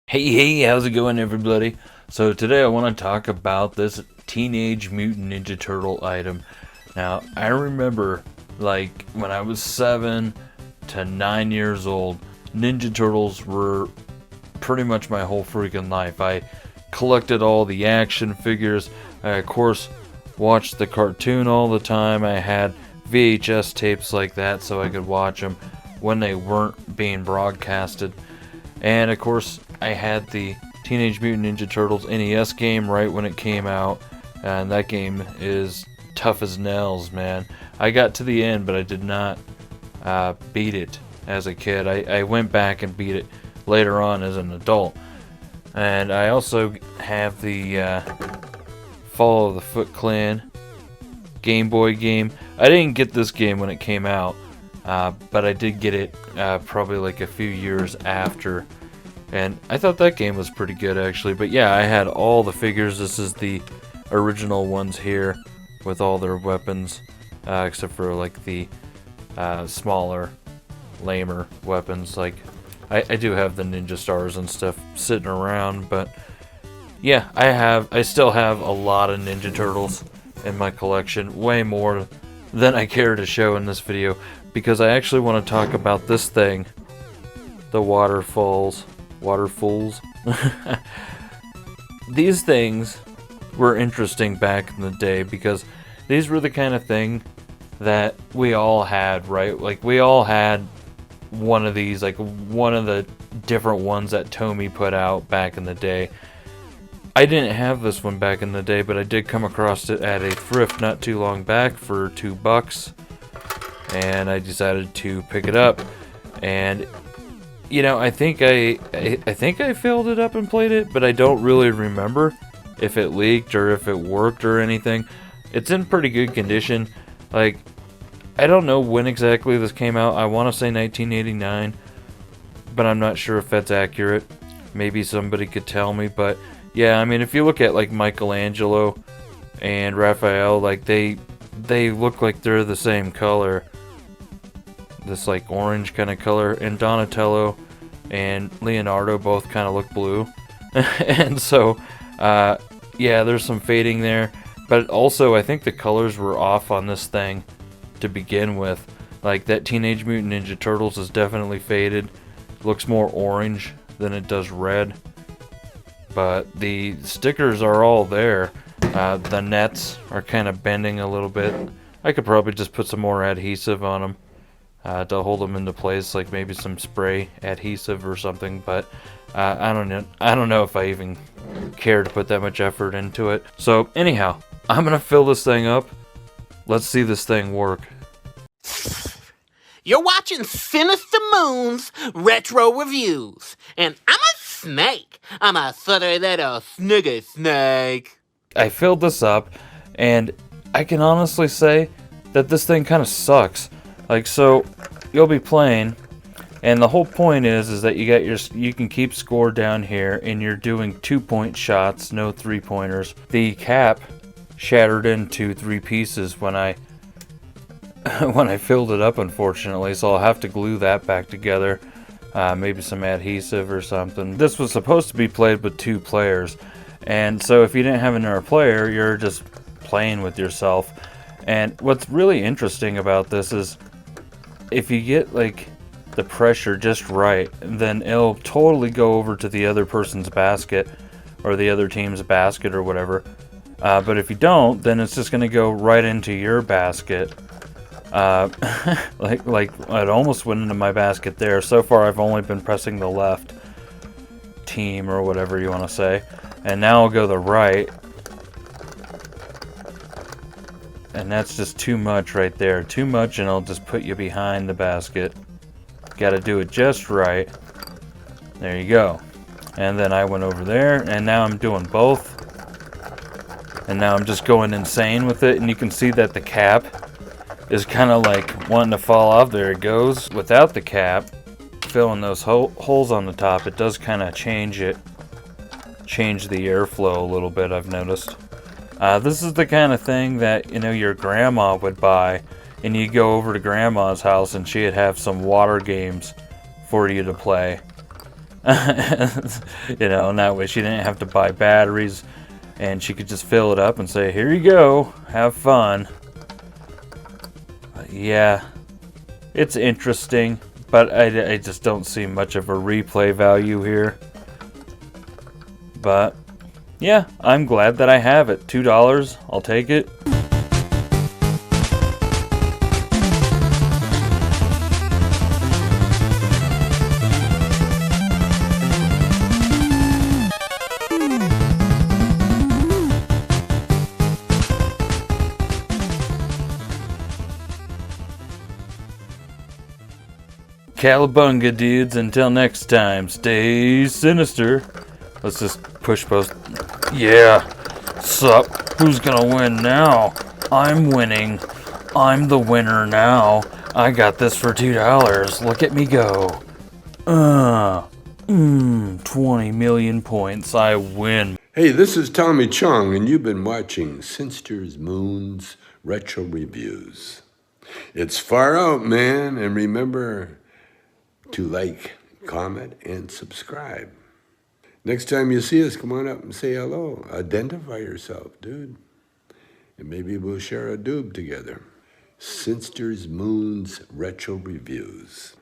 Hey, how's it going, everybody? So today I want to talk about this Teenage Mutant Ninja Turtle item. Now, I remember, like, when I was 7 to 9 years old, Ninja Turtles were pretty much my whole freaking life. I collected all the action figures. I, of course, watched the cartoon all the time. I had VHS tapes like that so I could watch them when they weren't being broadcasted. And, of course, I had the Teenage Mutant Ninja Turtles NES game right when it came out, and that game is tough as nails, man. I got to the end, but I did not beat it as a kid. I went back and beat it later on as an adult. And I also have the Fall of the Foot Clan Game Boy game. I didn't get this game when it came out, but I did get it probably like a few years after. And I thought that game was pretty good, actually. But yeah, I had all the figures. This is the original ones here with all their weapons, except for like the smaller, lamer weapons. Like I do have the ninja stars and stuff sitting around, but yeah, I still have a lot of Ninja Turtles in my collection, way more than I care to show in this video, because I actually want to talk about this thing, the Waterfuls. These things were interesting back in the day because these were the kind of thing that we all had, right? Like, we all had one of these, like one of the different ones that Tomy put out back in the day. I didn't have this one back in the day, but I did come across it at a thrift not too long back for $2, and I decided to pick it up. And you know, I think I filled it up and played it, but I don't really remember if it leaked or if it worked or anything. It's in pretty good condition. Like, I don't know when exactly this came out. I want to say 1989, but I'm not sure if that's accurate. Maybe somebody could tell me, but yeah, I mean, if you look at like Michelangelo and Raphael, like they look like they're the same color. This like orange kind of color, and Donatello and Leonardo both kind of look blue. And so yeah, there's some fading there, but also I think the colors were off on this thing to begin with. Like, that Teenage Mutant Ninja Turtles is definitely faded, looks more orange than it does red, but the stickers are all there. The nets are kind of bending a little bit. I could probably just put some more adhesive on them to hold them into place, like maybe some spray adhesive or something, but I don't know if I even care to put that much effort into it. So anyhow, I'm gonna fill this thing up. Let's see this thing work. You're watching Sinistermoon's Retro Reviews, and I'm a snake. I'm a sooty little snugger snake. I filled this up, and I can honestly say that this thing kind of sucks. Like, so you'll be playing, and the whole point is that you can keep score down here, and you're doing 2-point shots, no 3-pointers. The cap shattered into 3 pieces when I filled it up, unfortunately, so I'll have to glue that back together. Maybe some adhesive or something. This was supposed to be played with 2 players, and so if you didn't have another player, you're just playing with yourself. And what's really interesting about this is, if you get like the pressure just right, then it'll totally go over to the other person's basket or the other team's basket or whatever. But if you don't, then it's just going to go right into your basket. Like it almost went into my basket there. So far I've only been pressing the left team or whatever you want to say. And now I'll go the right. And that's just too much right there. Too much, and it'll just put you behind the basket. Gotta do it just right. There you go. And then I went over there, and now I'm doing both. And now I'm just going insane with it, and you can see that the cap is kind of like wanting to fall off. There it goes. Without the cap, filling those holes on the top, it does kind of change the airflow a little bit, I've noticed. This is the kind of thing that, you know, your grandma would buy, and you go over to grandma's house and she'd have some water games for you to play. You know, and that way she didn't have to buy batteries, and she could just fill it up and say, here you go, have fun. But yeah, it's interesting, but I just don't see much of a replay value here. But yeah, I'm glad that I have it. $2, I'll take it. Cowabunga, dudes. Until next time, stay sinister. Let's just push post. Yeah. Sup? Who's gonna win now? I'm winning. I'm the winner now. I got this for $2. Look at me go. 20 million points. I win. Hey, this is Tommy Chong, and you've been watching Sinistermoon's Retro Reviews. It's far out, man, and remember to like, comment, and subscribe. Next time you see us, come on up and say hello. Identify yourself, dude. And maybe we'll share a doob together. Sinistermoon's Retro Reviews.